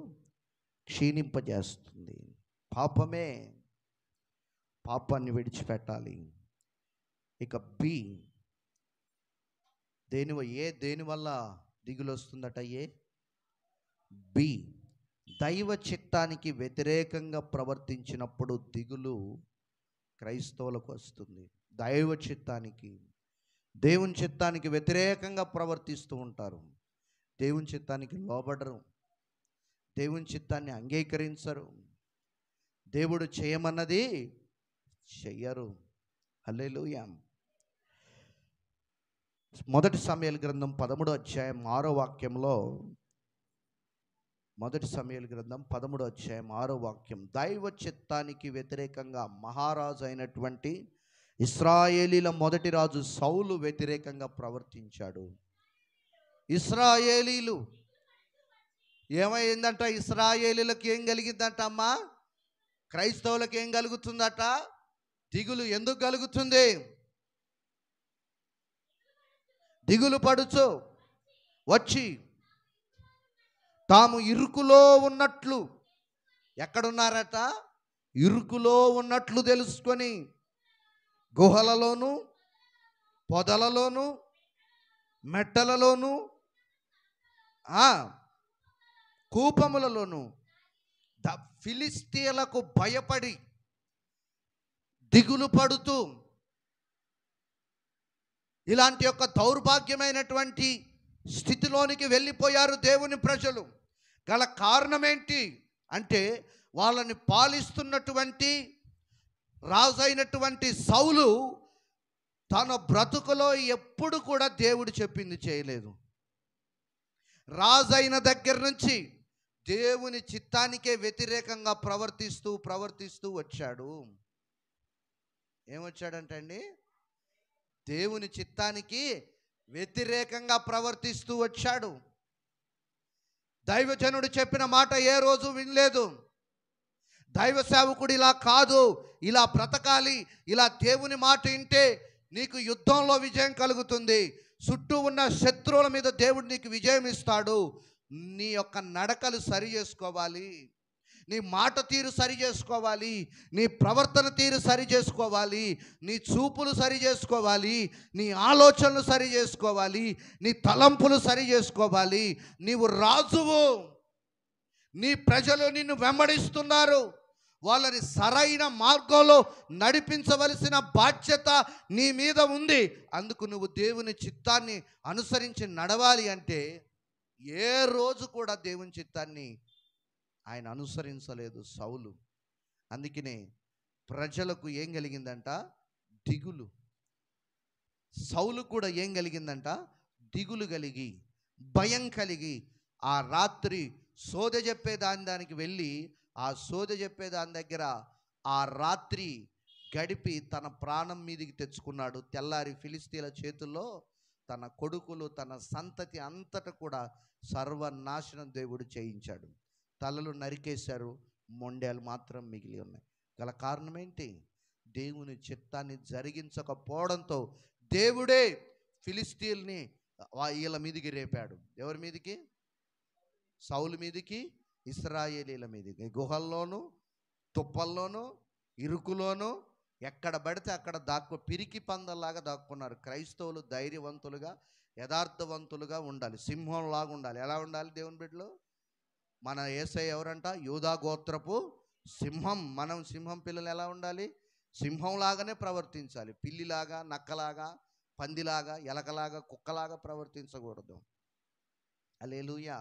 క్షీణింపజేస్తుంది. పాపమే. పాపాన్ని విడిచిపెట్టాలి. ఇక బి, దేనివల్ల దిగులు వస్తుందట? బి, దైవ చిత్తానికి వ్యతిరేకంగా ప్రవర్తించినప్పుడు దిగులు క్రైస్తవులకు వస్తుంది. దైవ చిత్తానికి, దేవుని చిత్తానికి వ్యతిరేకంగా ప్రవర్తిస్తూ ఉంటారు. దేవుని చిత్తానికి లోబడరు, దేవుని చిత్తాన్ని అంగీకరించరు, దేవుడు చేయమన్నది చెయ్యరు. హల్లెలూయా. మొదటి సమూయేలు గ్రంథం 13వ అధ్యాయం 6వ వాక్యంలో, మొదటి సమూయేలు గ్రంథం 13వ అధ్యాయం 6వ వాక్యం, దైవ చిత్తానికి వ్యతిరేకంగా మహారాజు అయినటువంటి ఇశ్రాయేలీల మొదటి రాజు సౌలు వ్యతిరేకంగా ప్రవర్తించాడు. ఇశ్రాయేలీలు ఏమైందంట? ఇశ్రాయేలీలకు ఏం కలిగిందంట అమ్మా? క్రైస్తవులకు ఏం కలుగుతుందట? దిగులు. ఎందుకు కలుగుతుంది? దిగులు పడుచు వచ్చి తాము ఇరుకులో ఉన్నట్లు, ఎక్కడున్నారట? ఇరుకులో ఉన్నట్లు తెలుసుకొని గుహలలోను, పొదలలోను, మెట్టలలోను, కూపములలోను ఫిలిష్తీయులకు భయపడి దిగులు పడుతూ ఇలాంటి యొక్క దౌర్భాగ్యమైనటువంటి స్థితిలోనికి వెళ్ళిపోయారు దేవుని ప్రజలు. గల కారణం ఏంటి అంటే, వాళ్ళని పాలిస్తున్నటువంటి రాజైనటువంటి సౌలు తన బ్రతుకులో ఎప్పుడు కూడా దేవుడు చెప్పింది చేయలేదు. రాజైన దగ్గర నుంచి దేవుని చిత్తానికే వ్యతిరేకంగా ప్రవర్తిస్తూ వచ్చాడు. ఏమొచ్చాడంటే అండి, దేవుని చిత్తానికి వ్యతిరేకంగా ప్రవర్తిస్తూ వచ్చాడు. దైవజనుడు చెప్పిన మాట ఏ రోజు వినలేదు. దైవ సేవకుడు ఇలా కాదు, ఇలా బ్రతకాలి, ఇలా దేవుని మాట వింటే నీకు యుద్ధంలో విజయం కలుగుతుంది, చుట్టూ ఉన్న శత్రువుల మీద దేవుడు నీకు విజయం ఇస్తాడు, నీ యొక్క నడకలు సరి చేసుకోవాలి, నీ మాట తీరు సరి చేసుకోవాలి, నీ ప్రవర్తన తీరు సరి చేసుకోవాలి, నీ చూపులు సరి చేసుకోవాలి, నీ ఆలోచనలు సరి చేసుకోవాలి, నీ తలంపులు సరి చేసుకోవాలి. నీవు రాజువు, నీ ప్రజలు నిన్ను వెంబడిస్తున్నారు, వాళ్ళని సరైన మార్గంలో నడిపించవలసిన బాధ్యత నీ మీద ఉంది. అందుకు నువ్వు దేవుని చిత్తాన్ని అనుసరించి నడవాలి. అంటే ఏ రోజు కూడా దేవుని చిత్తాన్ని ఆయన అనుసరించలేదు సౌలు. అందుకనే ప్రజలకు ఏం కలిగిందంట? దిగులు. సౌలు కూడా ఏం కలిగిందంట? దిగులు కలిగి, భయం కలిగి, ఆ రాత్రి సోదె చెప్పేదానికి వెళ్ళి ఆ సోదె చెప్పేదాని దగ్గర ఆ రాత్రి గడిపి తన ప్రాణం మీదికి తెచ్చుకున్నాడు. తెల్లారి ఫిలిష్తీయుల చేతుల్లో తన కొడుకులు, తన సంతతి అంతటా కూడా సర్వనాశనం దేవుడు చేయించాడు. తలలు నరికేశారు, మొండేలు మాత్రం మిగిలి ఉన్నాయి. గల కారణం ఏంటి? దేవుని చిత్తాన్ని జరిగించకపోవడంతో దేవుడే ఫిలిష్తీయుల్ని వీళ్ళ మీదికి రేపాడు. ఎవరి మీదికి? సౌలు మీదికి, ఇశ్రాయేలీల మీదికి. గుహల్లోనూ, తుప్పల్లోనూ, ఇరుకులోనూ ఎక్కడ పడితే అక్కడ పిరికి పందల్లాగా దాక్కున్నారు. క్రైస్తవులు ధైర్యవంతులుగా, యథార్థవంతులుగా ఉండాలి, సింహంలాగా ఉండాలి. ఎలా ఉండాలి దేవుని బిడ్డలు? మన యేసయ్య ఎవరంట? యూదా గోత్రపు సింహం. మనం సింహం పిల్లలు ఎలా ఉండాలి? సింహంలాగానే ప్రవర్తించాలి. పిల్లిలాగా, నక్కలాగా, పందిలాగా, ఎలకలాగా, కుక్కలాగా ప్రవర్తించకూడదు. హల్లెలూయా.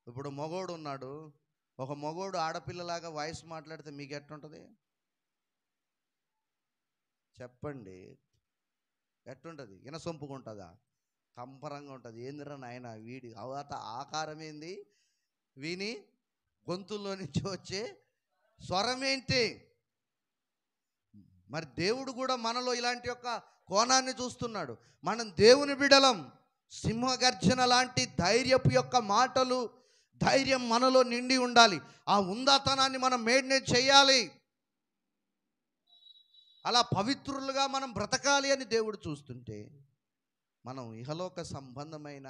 ఇప్పుడు మగోడు ఉన్నాడు, ఒక మగోడు ఆడపిల్లలాగా వాయిస్ మాట్లాడితే మీకు ఎట్టుంటుంది చెప్పండి? ఎట్టుంటుంది? ఇనసొంపుగా ఉంటుందా? కంపరంగా ఉంటుంది. ఏందిరా నాయన వీడి ఆకారం ఏంది, వీని గొంతుల్లో నుంచి వచ్చే స్వరం ఏంటి? మరి దేవుడు కూడా మనలో ఇలాంటి యొక్క కోణాన్ని చూస్తున్నాడు. మనం దేవుని బిడలం. సింహగర్జన లాంటి ధైర్యపు యొక్క మాటలు, ధైర్యం మనలో నిండి ఉండాలి. ఆ ఉందాతనాన్ని మనం మెయింటైన్ చేయాలి. అలా పవిత్రులుగా మనం బ్రతకాలి అని దేవుడు చూస్తుంటే, మనం ఇహలోక సంబంధమైన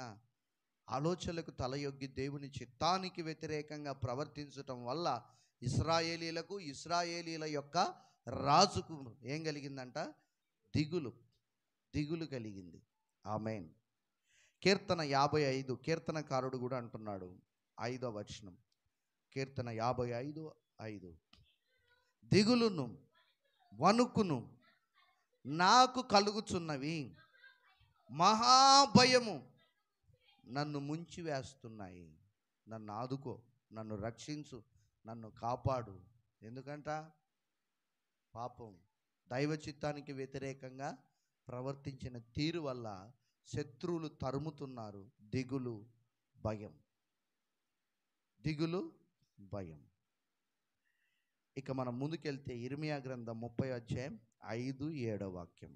ఆలోచనలకు తలయొగ్గి దేవుని చిత్తానికి వ్యతిరేకంగా ప్రవర్తించటం వల్ల ఇశ్రాయేలీల యొక్క రాజుకు ఏం కలిగిందంట? దిగులు కలిగింది. ఆమేన్. కీర్తన 55 కీర్తనకారుడు కూడా అంటున్నాడు, 5వ వచనం, కీర్తన 55:5, దిగులును వణుకును నాకు కలుగుచున్నవి, మహాభయము నన్ను ముంచి వేస్తున్నాయి. నన్ను ఆదుకో, నన్ను రక్షించు, నన్ను కాపాడు. ఎందుకంట? పాపం, దైవ చిత్తానికి వ్యతిరేకంగా ప్రవర్తించిన తీరు వల్ల శత్రువులు తరుముతున్నారు. దిగులు, భయం. ఇక మనం ముందుకెళ్తే ఇర్మియా గ్రంథం 30వ అధ్యాయం 5-7 వాక్యం,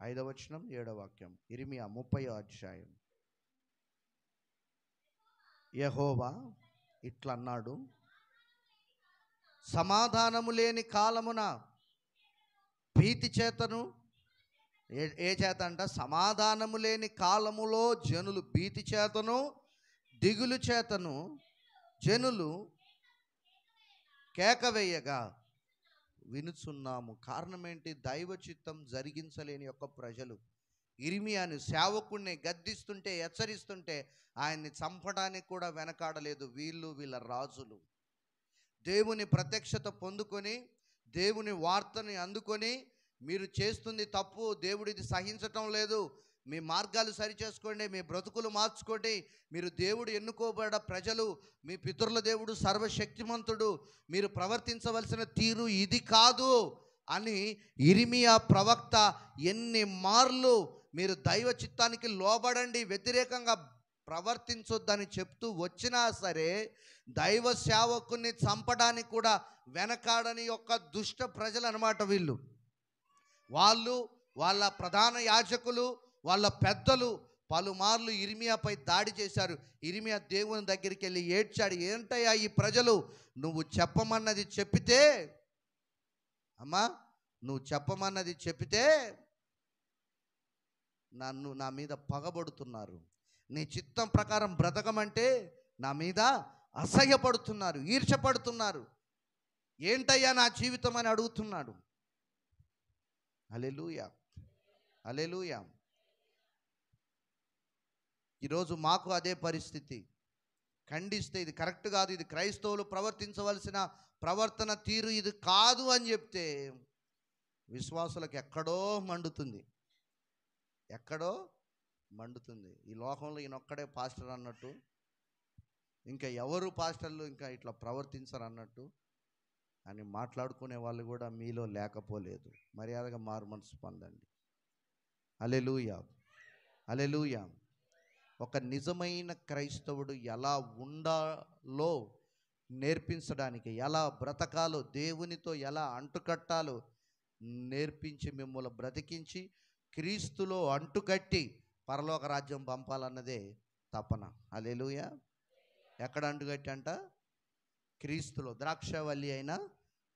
5వ వచనం 7వ వాక్యం. ఇర్మియా 30వ అధ్యాయం. యెహోవా ఇట్లన్నాడు, సమాధానము లేని కాలమున భీతి చేతను ఏ చేత అంట? సమాధానము లేని కాలములో జనులు భీతి చేతను దిగులు చేతను జనులు కేక వేయగా వినుచున్నాము. కారణం ఏంటి? దైవ చిత్తం జరిగించలేని యొక్క ప్రజలు ఇర్మియాను సేవకుణ్ణి గద్దిస్తుంటే, హెచ్చరిస్తుంటే ఆయన్ని చంపడానికి కూడా వెనకాడలేదు వీళ్ళ రాజులు. దేవుని ప్రత్యక్షత పొందుకొని, దేవుని వార్తని అందుకొని, మీరు చేస్తుంది తప్పు, దేవుడు ఇది సహించటం లేదు, మీ మార్గాలు సరిచేసుకోండి, మీ బ్రతుకులు మార్చుకోండి, మీరు దేవుడు ఎన్నుకోబడ్డ ప్రజలు, మీ పితరుల దేవుడు సర్వశక్తిమంతుడు, మీరు ప్రవర్తించవలసిన తీరు ఇది కాదు అని ఇర్మియా ప్రవక్త ఎన్ని మార్లు మీరు దైవ చిత్తానికి లోబడండి, వ్యతిరేకంగా ప్రవర్తించొద్దని చెప్తూ వచ్చినా సరే దైవ సేవకుని చంపడానికి కూడా వెనకాడని యొక్క దుష్ట ప్రజలు అన్నమాట వీళ్ళు. వాళ్ళ ప్రధాన యాజకులు, వాళ్ళ పెద్దలు పలుమార్లు ఇర్మియాపై దాడి చేశారు. ఇర్మియా దేవుని దగ్గరికి వెళ్ళి ఏడ్చాడు, ఏంటయ్యా ఈ ప్రజలు, నువ్వు చెప్పమన్నది చెప్పితే, అమ్మా నువ్వు చెప్పమన్నది చెప్పితే నా మీద పగబడుతున్నారు, నీ చిత్తం ప్రకారం బ్రతకమంటే నా మీద అసహ్యపడుతున్నారు, ఈర్ష్యపడుతున్నారు, ఏంటయ్యా నా జీవితం అని అడుగుతున్నాడు. హల్లెలూయా, హల్లెలూయా. ఈరోజు మాకు అదే పరిస్థితి. ఖండిస్తే ఇది కరెక్ట్ కాదు, ఇది క్రైస్తవులు ప్రవర్తించవలసిన ప్రవర్తన తీరు ఇది కాదు అని చెప్తే విశ్వాసులకు ఎక్కడో మండుతుంది, ఎక్కడో మండుతుంది. ఈ లోకంలో ఈయనొక్కడే పాస్టర్ అన్నట్టు, ఇంకా ఎవరు పాస్టర్లు ఇంకా ఇట్లా ప్రవర్తించరు అన్నట్టు అని మాట్లాడుకునే వాళ్ళు కూడా మీలో లేకపోలేదు. మర్యాదగా మారు మనసు పొందండి. హల్లెలూయా, హల్లెలూయా. ఒక నిజమైన క్రైస్తవుడు ఎలా ఉండాలో నేర్పించడానికి, ఎలా బ్రతకాలో, దేవునితో ఎలా అంటుకట్టాలో నేర్పించి మిమ్మల్ని బ్రతికించి క్రీస్తులో అంటుకట్టి పరలోక రాజ్యం పంపాలన్నదే తపన. హల్లెలూయా. ఎక్కడ అంటుకట్టి అంట? క్రీస్తులో, ద్రాక్షవల్లి అయిన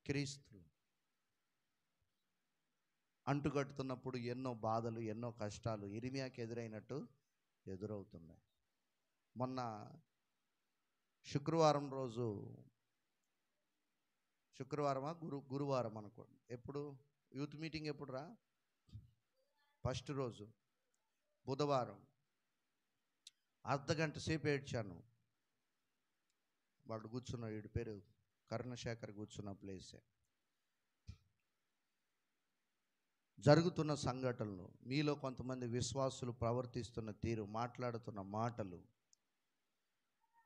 క్రీస్తులో అంటుకట్టుతున్నప్పుడు ఎన్నో బాధలు, ఎన్నో కష్టాలు ఇర్మియాకి ఎదురైనట్టు ఎదురవుతున్నాయి. మొన్న శుక్రవారం రోజు, శుక్రవారమా గురువారం అనుకోండి, ఎప్పుడు యూత్ మీటింగ్ ఎప్పుడు రా? ఫస్ట్ రోజు బుధవారం అర్ధగంట సేపు ఏడ్చాను. వాడు కూర్చున్నాడు, వీడి పేరు కరుణశేఖర్, కూర్చున్న ప్లేసే. జరుగుతున్న సంఘటనలు, మీలో కొంతమంది విశ్వాసులు ప్రవర్తిస్తున్న తీరు, మాట్లాడుతున్న మాటలు,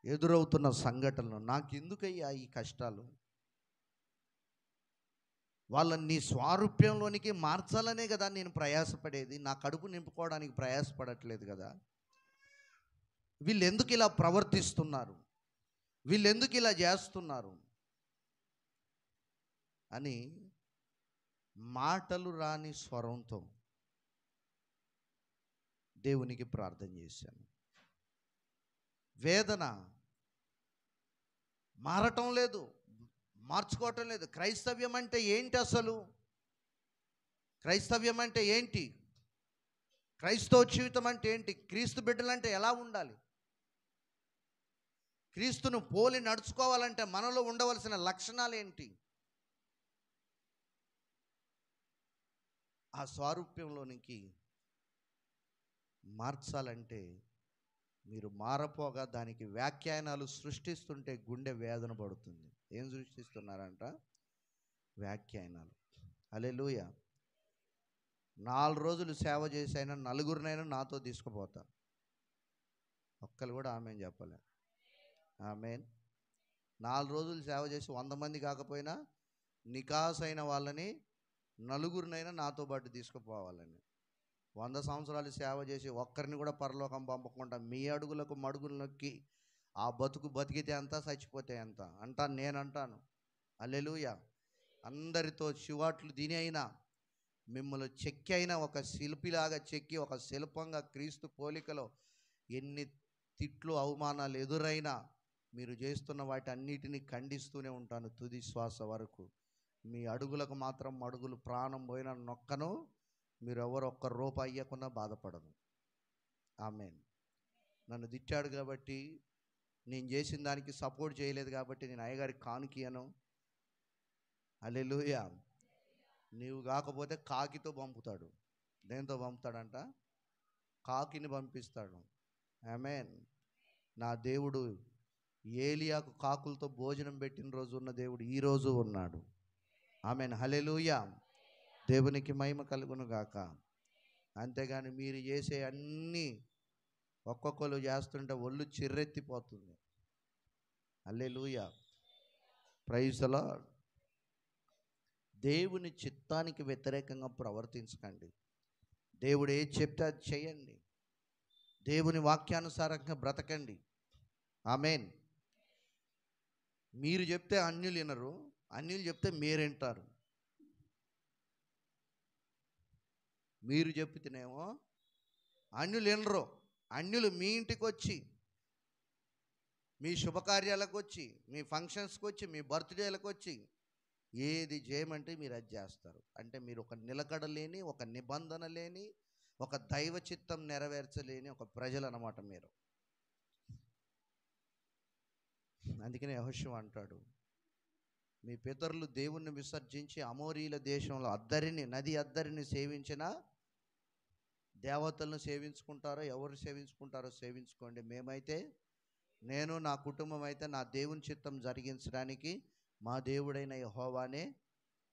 ఎదురవుతున్న సంఘటనలు, నాకు ఎందుకయ్యా ఈ కష్టాలు? వాళ్ళని నీ స్వారూప్యంలోనికి మార్చాలనే కదా నేను ప్రయాసపడేది, నా కడుపు నింపుకోవడానికి ప్రయాసపడట్లేదు కదా. వీళ్ళు ఎందుకు ఇలా ప్రవర్తిస్తున్నారు, వీళ్ళు ఎందుకు ఇలా చేస్తున్నారు అని మాటలు రాని స్వరంతో దేవునికి ప్రార్థన చేశాను. వేదన మారటం లేదు, మార్చుకోవటం లేదు. క్రైస్తవ్యం అంటే ఏంటి అసలు? క్రైస్తవ్యం అంటే ఏంటి? క్రైస్తవ జీవితం అంటే ఏంటి? క్రీస్తు బిడ్డలంటే ఎలా ఉండాలి? క్రీస్తును పోలి నడుచుకోవాలంటే మనలో ఉండవలసిన లక్షణాలు ఏంటి? ఆ స్వారూప్యంలోనికి మార్చాలంటే మీరు మారపోగా దానికి వ్యాఖ్యానాలు సృష్టిస్తుంటే గుండె వేదన పడుతుంది. ఏం సృష్టిస్తున్నారంట? వ్యాఖ్యానాలు. హల్లెలూయా. 4 రోజులు సేవ చేసైనా నలుగురినైనా నాతో తీసుకుపోతా. ఒక్కరు కూడా ఆమెన్ చెప్పలే. ఆమెన్. 4 రోజులు సేవ చేసి 100 మంది కాకపోయినా నికాసైన వాళ్ళని నలుగురినైనా నాతో పాటు తీసుకుపోవాలని. 100 సంవత్సరాలు సేవ చేసి ఒక్కరిని కూడా పరలోకం పంపకుండా మీ అడుగులకు మడుగులు నొక్కి ఆ బతుకు బతికితే ఎంత, చచ్చిపోతే ఎంత అంటాను, నేనంటాను. హల్లెలూయా. అందరితో చివాట్లు తిని అయినా మిమ్మల్ని చెక్కి అయినా ఒక శిల్పిలాగా చెక్కి ఒక శిల్పంగా క్రీస్తు పోలికలో ఎన్ని తిట్లు అవమానాలు ఎదురైనా మీరు చేస్తున్న వాటి అన్నిటినీ ఖండిస్తూనే ఉంటాను తుది శ్వాస వరకు. మీ అడుగులకు మాత్రం అడుగులు ప్రాణం పోయిన నొక్కను మీరు ఎవరు ఒక్క రూపాయి ఇవ్వకుండా బాధపడను. ఆమేన్. నన్ను తిట్టాడు కాబట్టి, నేను చేసిన దానికి సపోర్ట్ చేయలేదు కాబట్టి నేను అయ్యగారికి కానుకియను. హల్లెలూయా. నీవు కాకపోతే కాకితో పంపుతాడు. దేంతో పంపుతాడంట? కాకిని పంపిస్తాడు. ఆమేన్. నా దేవుడు ఏలియాకు కాకులతో భోజనం పెట్టిన రోజు ఉన్న దేవుడు ఈరోజు ఉన్నాడు. ఆమేన్. హల్లెలూయా. దేవునికి మహిమ కలుగును గాక. అంతేగాని మీరు చేసే అన్నీ ఒక్కొక్కరు చేస్తుంటే ఒళ్ళు చిర్రెత్తిపోతుంది. హల్లెలూయా. Praise the lord. దేవుని చిత్తానికి వ్యతిరేకంగా ప్రవర్తించకండి. దేవుడు ఏది చెప్తే అది చేయండి. దేవుని వాక్యానుసారంగా బ్రతకండి. ఆమేన్. మీరు చెప్తే అన్యులు వినరు, అన్యులు చెప్తే మీరు వింటారు. మీరు చెప్తేనేమో అన్యులు వినరు. అన్యులు మీ ఇంటికి వచ్చి, మీ శుభకార్యాలకు వచ్చి, మీ ఫంక్షన్స్కి వచ్చి, మీ బర్త్డేలకు వచ్చి ఏది చేయమంటే మీరు అది చేస్తారు. అంటే మీరు ఒక నిలకడ లేని, ఒక నిబంధన లేని, ఒక దైవ చిత్తం నెరవేర్చలేని ఒక ప్రజలు అన్నమాట మీరు. అందుకనే యెహోషువ అంటాడు, మీ పితరులు దేవుణ్ణి విసర్జించి అమోరీల దేశంలో అద్దరిని, నది అద్దరిని సేవించిన దేవతలను సేవించుకుంటారో, ఎవరు సేవించుకుంటారో సేవించుకోండి. మేమైతే, నేను నా కుటుంబం అయితే నా దేవుని చిత్తం జరిగించడానికి మా దేవుడైన యెహోవానే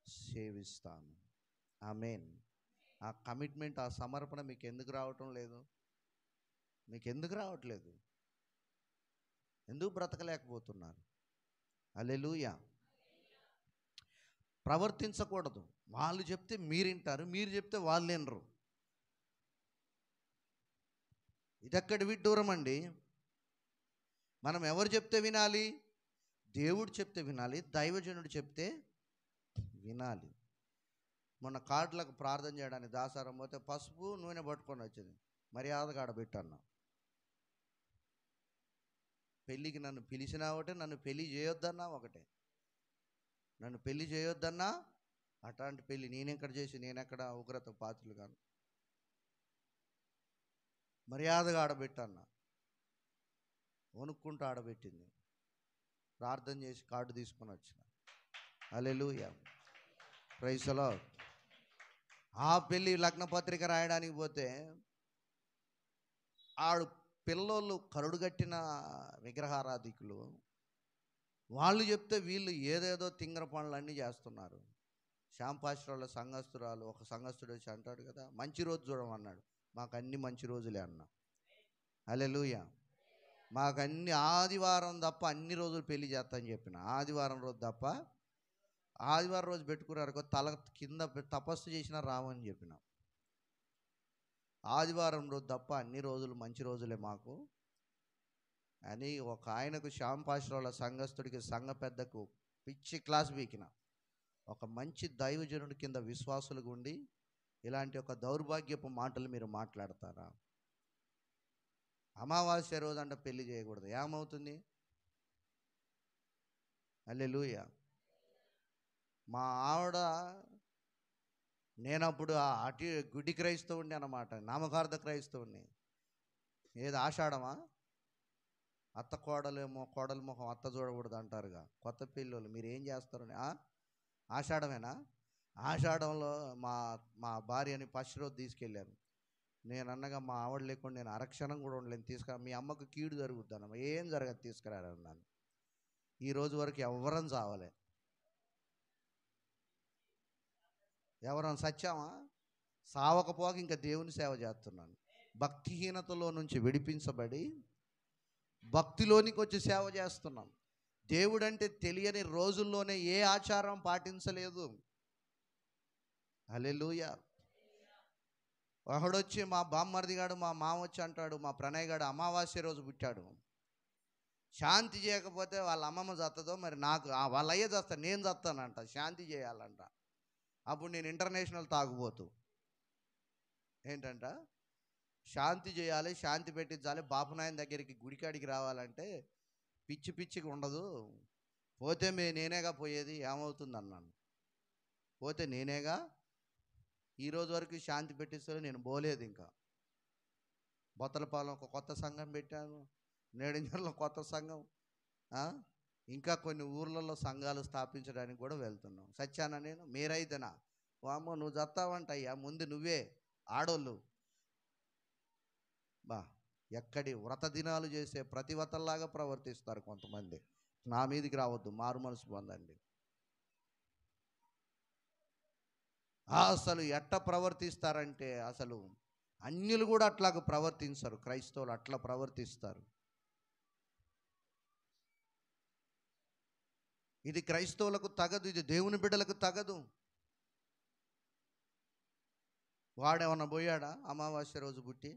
సేవిస్తాను. ఆమేన్. ఆ కమిట్మెంట్, ఆ సమర్పణ మీకు ఎందుకు రావటం లేదు? మీకు ఎందుకు రావట్లేదు? ఎందుకు బ్రతకలేకపోతున్నారు? హల్లెలూయా. ప్రవర్తించకూడదు. వాళ్ళు చెప్తే మీరు వింటారు, మీరు చెప్తే వాళ్ళు వినరు. ఇదెక్కడి విడ్డూరం అండి. మనం ఎవరు చెప్తే వినాలి? దేవుడు చెప్తే వినాలి, దైవజనుడు చెప్తే వినాలి. మొన్న కార్డులకు ప్రార్థన చేయడానికి దాసారం పోతే పసుపు నూనె పట్టుకొని వచ్చింది. మర్యాదగా ఆడబెట్టన్నా. పెళ్ళికి నన్ను పిలిచినా ఒకటే, నన్ను పెళ్ళి చేయొద్దన్నా ఒకటే. నన్ను పెళ్ళి చేయొద్దన్నా అట్లాంటి పెళ్ళి నేనెక్కడ చేసి, నేనెక్కడ ఉగ్రత పాత్రలు కాను. మర్యాదగా ఆడబెట్టన్నా. వణుక్కుంటూ ఆడబెట్టింది. ప్రార్థన చేసి కార్డు తీసుకొని వచ్చిన. హల్లెలూయా. Praise the lord. ఆ పెళ్ళి లగ్న పత్రిక రాయడానికి పోతే ఆడు పిల్లోళ్ళు కరుడుగట్టిన విగ్రహారాధికులు, వాళ్ళు చెప్తే వీళ్ళు ఏదేదో తింగర పనులన్నీ చేస్తున్నారు. శాంపాశ్రాల సంఘస్థురాలు, ఒక సంఘస్థుడు వచ్చి అంటాడు కదా, మంచి రోజు చూడమన్నాడు. మాకు అన్ని మంచి రోజులే అన్న. హల్లెలూయా. మాకు అన్ని ఆదివారం తప్ప అన్ని రోజులు పెళ్లి చేస్తా అని చెప్పిన. ఆదివారం రోజు తప్ప, ఆదివారం రోజు పెట్టుకున్నారు తల కింద తపస్సు చేసినా రామని చెప్పిన. ఆదివారం రోజు తప్ప అన్ని రోజులు మంచి రోజులే మాకు అని ఒక ఆయనకు, శాంపాశ్రాల సంఘస్థుడికి, సంఘ పెద్దకు పిచ్చి క్లాస్ వీకిన. ఒక మంచి దైవజనుడి కింద విశ్వాసులుగా ఉండి ఇలాంటి ఒక దౌర్భాగ్యపు మాటలు మీరు మాట్లాడతారా? అమావాస్య రోజు అంటే పెళ్లి చేయకూడదు. ఏమవుతుంది? హల్లెలూయా. మా ఆవిడ, నేనప్పుడు అటు గుడ్డి క్రైస్తవుని అన్నమాట, నామకార్థ క్రైస్తవుని. ఏది ఆషాఢమా? అత్త కోడలేమో, కోడల ముఖం అత్త చూడకూడదు అంటారుగా కొత్త పిల్లలు. మీరు ఏం చేస్తారని? ఆషాఢమేనా? ఆషాఢంలో మా భార్యని ఫస్ట్ రోజు తీసుకెళ్ళాను. నేను అన్నగా మా ఆవిడ లేకుండా నేను అరక్షణం కూడా ఉండలేను. మీ అమ్మకు కీడు జరుగుద్దన్నమా. ఏం జరగదు, తీసుకురారన్నాను. ఈ రోజు వరకు ఎవరం చావలే. ఎవరం సచ్చామా? సావకపోక ఇంకా దేవుని సేవ చేస్తున్నాను. భక్తిహీనతలో నుంచి విడిపించబడి భక్తిలోనికి వచ్చి సేవ చేస్తున్నాం. దేవుడంటే తెలియని రోజుల్లోనే ఏ ఆచారం పాటించలేదు. హల్లెలూయా. ఒకడొచ్చి, మా బామ్మర్దిగాడు, మా మామ వచ్చి అంటాడు, మా ప్రణయ్ గాడు అమావాస్య రోజు పుట్టాడు, శాంతి చేయకపోతే వాళ్ళ అమ్మమ్మ చస్తుందో మరి నాకు వాళ్ళ అయ్యే చస్తాను, నేను చస్తానంట, శాంతి చేయాలంట. అప్పుడు నేను ఇంటర్నేషనల్ తాగుబోతు. ఏంటంట? శాంతి చేయాలి, శాంతి పెట్టించాలి, బాపునాయన దగ్గరికి గుడికాడికి రావాలంటే పిచ్చి పిచ్చిగా ఉండదు, పోతే నేనేగా పోయేది, ఏమవుతుంది అన్నాను. పోతే నేనేగా ఈ రోజు వరకు శాంతి పెట్టిస్తారు. నేను పోలేదు. ఇంకా బొత్తలపాలెం ఒక కొత్త సంఘం పెట్టాను, నేడింజర్లో కొత్త సంఘం, ఇంకా కొన్ని ఊర్లలో సంఘాలు స్థాపించడానికి కూడా వెళ్తున్నాం. సత్యాన నేను మీరైతేనా వామ్మో నువ్వు చస్తావంట అయ్యా, ముందు నువ్వే ఆడోళ్ళు బా ఎక్కడి వ్రత దినాలు చేసే ప్రతివతల్లాగా ప్రవర్తిస్తారు కొంతమంది. నా మీదికి రావద్దు, మారు మనసు పొందండి. అసలు ఎట్ట ప్రవర్తిస్తారంటే అసలు అన్యులు కూడా అట్లాగ ప్రవర్తించరు, క్రైస్తవులు అట్లా ప్రవర్తిస్తారు. ఇది క్రైస్తవులకు తగదు, ఇది దేవుని బిడ్డలకు తగదు. వాడేమన్నా పోయాడా అమావాస్య రోజు పుట్టి?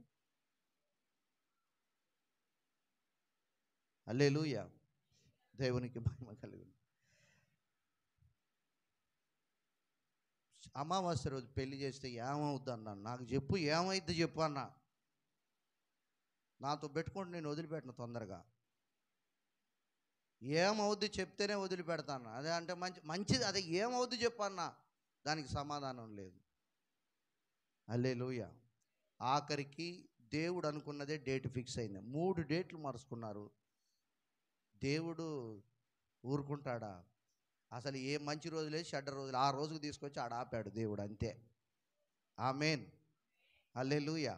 హల్లెలూయా, దేవునికి మహిమ కలుగును. అమావాస్య రోజు పెళ్లి చేస్తే ఏమవుద్ది అన్నాను. నాకు చెప్పు, ఏమైద్ది చెప్పు అన్న. నాతో పెట్టుకుంటే నేను వదిలిపెట్టను తొందరగా. ఏమవుద్ది చెప్తేనే వదిలిపెడతాను. అదే అంటే మంచిది, అదే ఏమవుద్ది చెప్పు అన్న. దానికి సమాధానం లేదు. హల్లెలూయా. ఆఖరికి దేవుడు అనుకున్నదే డేట్ ఫిక్స్ అయింది. 3 డేట్లు మరుచుకున్నారు. దేవుడు ఊరుకుంటాడా? అసలు ఏ మంచి రోజు లేదు, చెడ్డ రోజులు, ఆ రోజుకు తీసుకొచ్చి ఆడ ఆపాడు దేవుడు, అంతే. ఆమేన్, హల్లెలూయా.